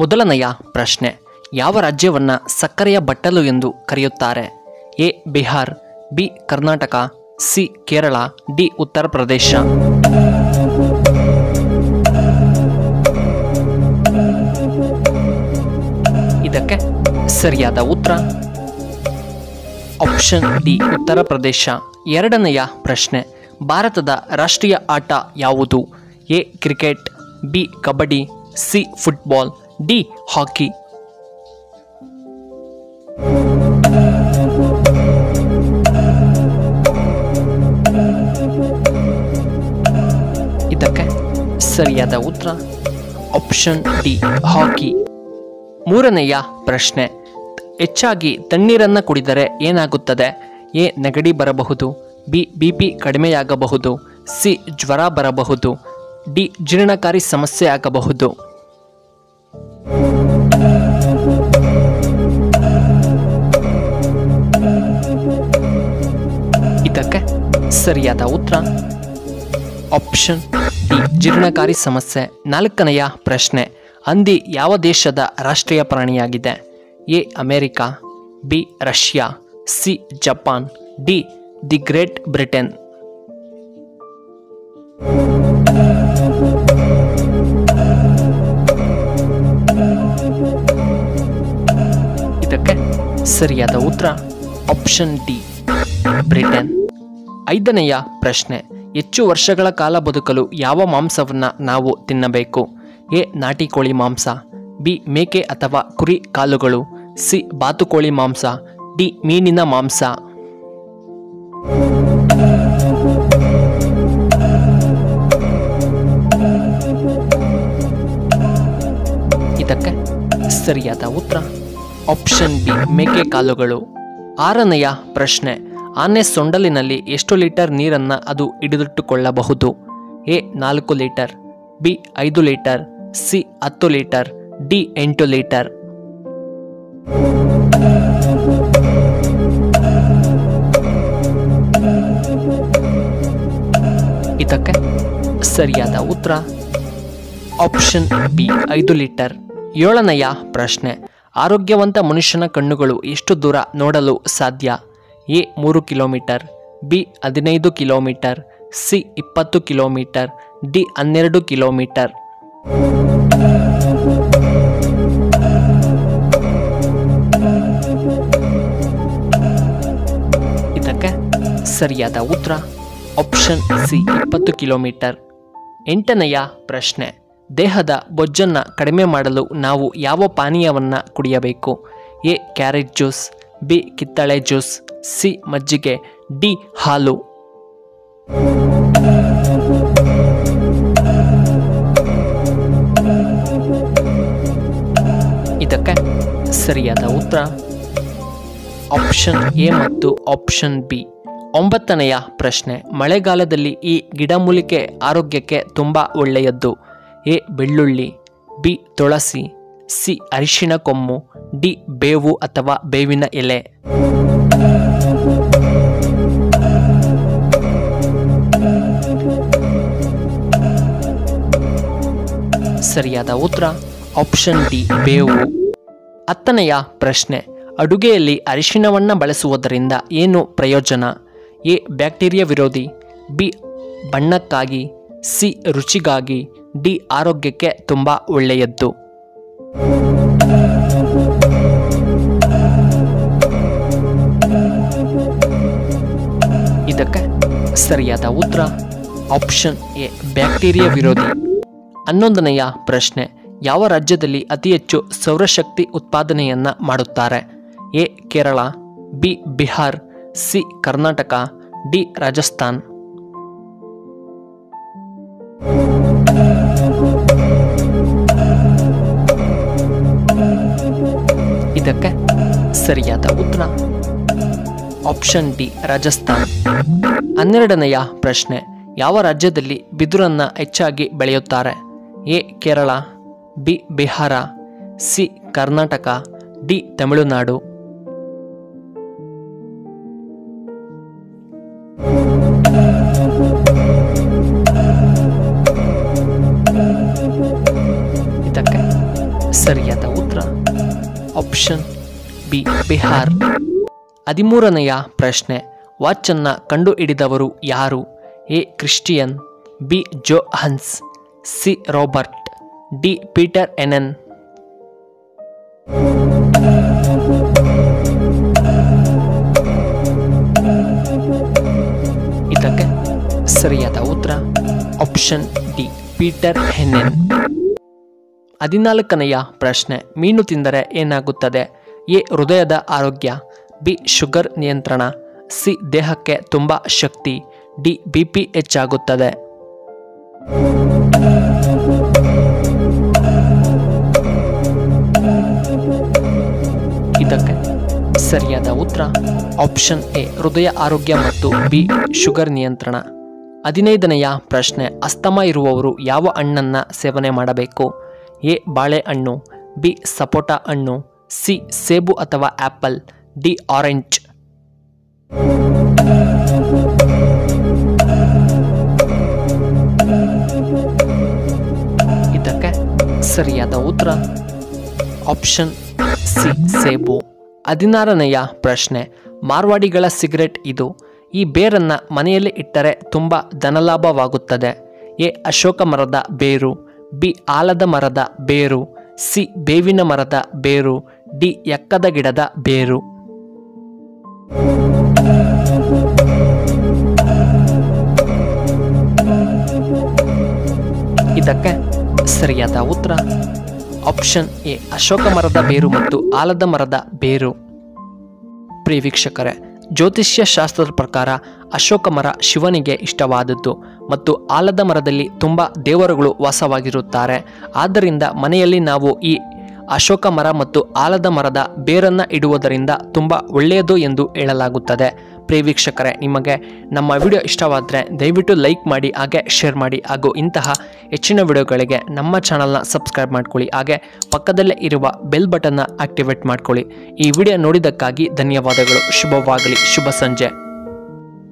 ಮೊದಲನೆಯ ಪ್ರಶ್ನೆ, ಯಾವ ರಾಜ್ಯವನ್ನು ಸಕ್ಕರೆಯ ಬಟ್ಟಲು ಎಂದು ಕರೆಯುತ್ತಾರೆ? A Bihar, B Karnataka, C Kerala, D Uttar Pradesh. ಇದಕ್ಕೆ ಸರಿಯಾದ ಉತ್ತರ ಆಪ್ಷನ್ ಡಿ ಉತ್ತರ ಪ್ರದೇಶ. ಎರಡನೆಯ ಪ್ರಶ್ನೆ, ಭಾರತದ ರಾಷ್ಟ್ರೀಯ ಆಟ ಯಾವುದು? A cricket, B kabaddi, C football, D hockey. ಇದಕ್ಕೆ ಸರಿಯಾದ ಉತ್ತರ ಆಪ್ಷನ್ ಡಿ ಹಾಕಿ. ಮೂರನೆಯ ಪ್ರಶ್ನೆ, ಹೆಚ್ಚಾಗಿ ತಣ್ಣೀರನ್ನು ಕುಡಿದರೆ ಏನಾಗುತ್ತದೆ? ಎ ನೆಗಡಿ ಬರಬಹುದು, ಬಿ ಬಿಪಿ ಕಡಿಮೆಯಾಗಬಹುದು, ಸಿ ಜ್ವರ ಬರಬಹುದು, ಡಿ ಜೀರ್ಣಕಾರಿ ಸಮಸ್ಯೆ ಆಗಬಹುದು. ಇದಕ್ಕೆ ಸರಿಯಾದ ಉತ್ತರ ಆಪ್ಷನ್ ಡಿ ಜೀರ್ಣಕಾರಿ ಸಮಸ್ಯೆ. ನಾಲ್ಕನೆಯ ಪ್ರಶ್ನೆ, ಹಂದಿ ಯಾವ ದೇಶದ ರಾಷ್ಟ್ರೀಯ ಪ್ರಾಣಿಯಾಗಿದೆ? A America, B Russia, C Japan, D the great Britain. ಇದಕ್ಕೆ ಸರಿಯಾದ ಉತ್ತರ ಆಪ್ಷನ್ ಡಿ ಬ್ರಿಟನ್. ಐದನೆಯ ಪ್ರಶ್ನೆ, ಹೆಚ್ಚು ವರ್ಷಗಳ ಕಾಲ ಬದುಕಲು ಯಾವ ಮಾಂಸವನ್ನು ನಾವು ತಿನ್ನಬೇಕು? ಎ ನಾಟಿ ಕೋಳಿ ಮಾಂಸ, ಬಿ ಮೇಕೆ ಅಥವಾ ಕುರಿ ಕಾಲುಗಳು, ಸಿ ಬಾತುಕೋಳಿ ಮಾಂಸ, ಡಿ ಮೀನಿನ ಮಾಂಸ. ಇದಕ್ಕೆ ಸರಿಯಾದ ಉತ್ತರ ಆಪ್ಷನ್ ಬಿ ಮೇಕೆ ಕಾಲುಗಳು. ಆರನೆಯ ಪ್ರಶ್ನೆ, ಆನೆ ಸೊಂಡಲಿನಲ್ಲಿ ಎಷ್ಟು ಲೀಟರ್ ನೀರನ್ನು ಅದು ಹಿಡಿದಿಟ್ಟುಕೊಳ್ಳಬಹುದು? A 4 litre, B 5 litre, C 10 litre, D 8 litre. ಇದಕ್ಕೆ ಸರಿಯಾದ ಉತ್ತರ ಆಪ್ಷನ್ ಬಿ 5 ಲೀಟರ್. ಏಳನೆಯ ಪ್ರಶ್ನೆ, ಆರೋಗ್ಯವಂತ ಮನುಷ್ಯನ ಕಣ್ಣುಗಳು ಎಷ್ಟು ದೂರ ನೋಡಲು ಸಾಧ್ಯ? A 3 kilometre, B 15 kilometre, C 20 kilometre, D 12 kilometre. ಇದಕ್ಕೆ ಸರಿಯಾದ ಉತ್ತರ ಆಪ್ಷನ್ ಸಿ 20 ಕಿಲೋಮೀಟರ್. ಎಂಟನೆಯ ಪ್ರಶ್ನೆ, ದೇಹದ ಬೊಜ್ಜನ್ನು ಕಡಿಮೆ ಮಾಡಲು ನಾವು ಯಾವ ಪಾನೀಯವನ್ನು ಕುಡಿಯಬೇಕು? ಎ ಕ್ಯಾರೆಟ್ ಜ್ಯೂಸ್, ಬಿ ಕಿತ್ತಳೆ ಜ್ಯೂಸ್, ಸಿ ಮಜ್ಜಿಗೆ, ಡಿ ಹಾಲು. ಇದಕ್ಕೆ ಸರಿಯಾದ ಉತ್ತರ ಆಪ್ಷನ್ ಎ ಮತ್ತು ಆಪ್ಷನ್ ಬಿ. ಒಂಬತ್ತನೆಯ ಪ್ರಶ್ನೆ, ಮಳೆಗಾಲದಲ್ಲಿ ಈ ಗಿಡಮೂಲಿಕೆ ಆರೋಗ್ಯಕ್ಕೆ ತುಂಬ ಒಳ್ಳೆಯದ್ದು. ಎ ಬೆಳ್ಳುಳ್ಳಿ, ಬಿ ತುಳಸಿ, ಸಿ ಅರಿಶಿಣ ಕೊಂಬು, ಡಿ ಬೇವು ಅಥವಾ ಬೇವಿನ ಎಲೆ. ಸರಿಯಾದ ಉತ್ತರ ಆಪ್ಷನ್ ಡಿ ಬೇವು. ಹತ್ತನೆಯ ಪ್ರಶ್ನೆ, ಅಡುಗೆಯಲ್ಲಿ ಅರಿಶಿಣವನ್ನು ಬಳಸುವುದರಿಂದ ಏನು ಪ್ರಯೋಜನ? ಎ ಬ್ಯಾಕ್ಟೀರಿಯಾ ವಿರೋಧಿ, ಬಿ ಬಣ್ಣಕ್ಕಾಗಿ, ಸಿ ರುಚಿಗಾಗಿ, ಡಿ ಆರೋಗ್ಯಕ್ಕೆ ತುಂಬ ಒಳ್ಳೆಯದ್ದು. ಇದಕ್ಕೆ ಸರಿಯಾದ ಉತ್ತರ ಆಪ್ಷನ್ ಎ ಬ್ಯಾಕ್ಟೀರಿಯಾ ವಿರೋಧಿ. 11ನೆಯ ಪ್ರಶ್ನೆ, ಯಾವ ರಾಜ್ಯದಲ್ಲಿ ಅತಿ ಹೆಚ್ಚು ಸೌರಶಕ್ತಿ ಉತ್ಪಾದನೆಯನ್ನು ಮಾಡುತ್ತಾರೆ? A Kerala, B Bihar, C Karnataka, D Rajasthan. ಇದಕ್ಕೆ ಸರಿಯಾದ ಉತ್ತರ ಆಪ್ಷನ್ ಡಿ ರಾಜಸ್ಥಾನ್. 12ನೆಯ ಪ್ರಶ್ನೆ, ಯಾವ ರಾಜ್ಯದಲ್ಲಿ ಬಿದಿರನ್ನು ಹೆಚ್ಚಾಗಿ ಬೆಳೆಯುತ್ತಾರೆ? A Kerala, B Bihar, C Karnataka, D Tamil Nadu. ಇದಕ್ಕೆ ಸರಿಯಾದ ಉತ್ತರ ಆಪ್ಷನ್ ಬಿ ಬಿಹಾರ್. 13ನೆಯ ಪ್ರಶ್ನೆ, ವಾಚನ್ನು ಕಂಡುಹಿಡಿದವರು ಯಾರು? A Christian, B Johannes, C Robert, D Peter ಎನನ್. ಇದಕ್ಕೆ ಸರಿಯಾದ ಉತ್ತರ ಆಪ್ಷನ್ ಡಿ ಪೀಟರ್ ಹೆನೆನ್. 14ನೆಯ ಪ್ರಶ್ನೆ, ಮೀನು ತಿಂದರೆ ಏನಾಗುತ್ತದೆ? ಎ ಹೃದಯದ ಆರೋಗ್ಯ, ಬಿ ಶುಗರ್ ನಿಯಂತ್ರಣ, ಸಿ ದೇಹಕ್ಕೆ ತುಂಬ ಶಕ್ತಿ, ಡಿ ಬಿಪಿ ಹೆಚ್ಚಾಗುತ್ತದೆ. ಇದಕ್ಕೆ ಸರಿಯಾದ ಉತ್ತರ ಆಪ್ಷನ್ ಎ ಹೃದಯ ಆರೋಗ್ಯ ಮತ್ತು ಬಿ ಶುಗರ್ ನಿಯಂತ್ರಣ. 15ನೆಯ ಪ್ರಶ್ನೆ, ಅಸ್ತಮಾ ಇರುವವರು ಯಾವ ಹಣ್ಣನ್ನು ಸೇವನೆ ಮಾಡಬೇಕು? ಎ ಬಾಳೆಹಣ್ಣು, ಬಿ ಸಪೋಟ ಹಣ್ಣು, ಸಿ ಸೇಬು ಅಥವಾ ಆಪಲ್, ಡಿ ಆರೆಂಜ್. ಇದಕ್ಕೆ ಸರಿಯಾದ ಉತ್ತರ ಆಪ್ಷನ್ ಸಿ ಸೇಬು. 16ನೆಯ ಪ್ರಶ್ನೆ, ಮಾರ್ವಾಡಿಗಳ ಸಿಗರೆಟ್ ಇದು. ಈ ಬೇರನ್ನು ಮನೆಯಲ್ಲಿ ಇಟ್ಟರೆ ತುಂಬ ಧನಲಾಭವಾಗುತ್ತದೆ. ಎ ಅಶೋಕ ಮರದ ಬೇರು, ಬಿ ಆಲದ ಮರದ ಬೇರು, ಸಿ ಬೇವಿನ ಮರದ ಬೇರು, ಡಿ ಎಕ್ಕದ ಗಿಡದ ಬೇರು. ಇದಕ್ಕೆ ಸರಿಯಾದ ಉತ್ತರ ಆಪ್ಷನ್ ಎ ಅಶೋಕ ಮರದ ಬೇರು ಮತ್ತು ಆಲದ ಮರದ ಬೇರು. ಪ್ರಿಯ ವೀಕ್ಷಕರೇ, ಜ್ಯೋತಿಷ್ಯ ಶಾಸ್ತ್ರದ ಪ್ರಕಾರ ಅಶೋಕ ಮರ ಶಿವನಿಗೆ ಇಷ್ಟವಾದದ್ದು ಮತ್ತು ಆಲದ ಮರದಲ್ಲಿ ತುಂಬ ದೇವರುಗಳು ವಾಸವಾಗಿರುತ್ತಾರೆ. ಆದ್ದರಿಂದ ಮನೆಯಲ್ಲಿ ನಾವು ಈ ಅಶೋಕ ಮರ ಮತ್ತು ಆಲದ ಮರದ ಬೇರನ್ನು ಇಡುವುದರಿಂದ ತುಂಬ ಒಳ್ಳೆಯದು ಎಂದು ಹೇಳಲಾಗುತ್ತದೆ. ಪ್ರಿಯ ವೀಕ್ಷಕರೇ, ನಿಮಗೆ ನಮ್ಮ ವಿಡಿಯೋ ಇಷ್ಟವಾದರೆ ದಯವಿಟ್ಟು ಲೈಕ್ ಮಾಡಿ, ಹಾಗೆ ಶೇರ್ ಮಾಡಿ, ಹಾಗೂ ಇಂತಹ ಹೆಚ್ಚಿನ ವಿಡಿಯೋಗಳಿಗೆ ನಮ್ಮ ಚಾನಲ್ನ ಸಬ್ಸ್ಕ್ರೈಬ್ ಮಾಡ್ಕೊಳ್ಳಿ, ಹಾಗೆ ಪಕ್ಕದಲ್ಲೇ ಇರುವ ಬೆಲ್ ಬಟನ್ನ ಆಕ್ಟಿವೇಟ್ ಮಾಡ್ಕೊಳ್ಳಿ. ಈ ವಿಡಿಯೋ ನೋಡಿದ್ದಕ್ಕಾಗಿ ಧನ್ಯವಾದಗಳು. ಶುಭವಾಗಲಿ. ಶುಭ ಸಂಜೆ.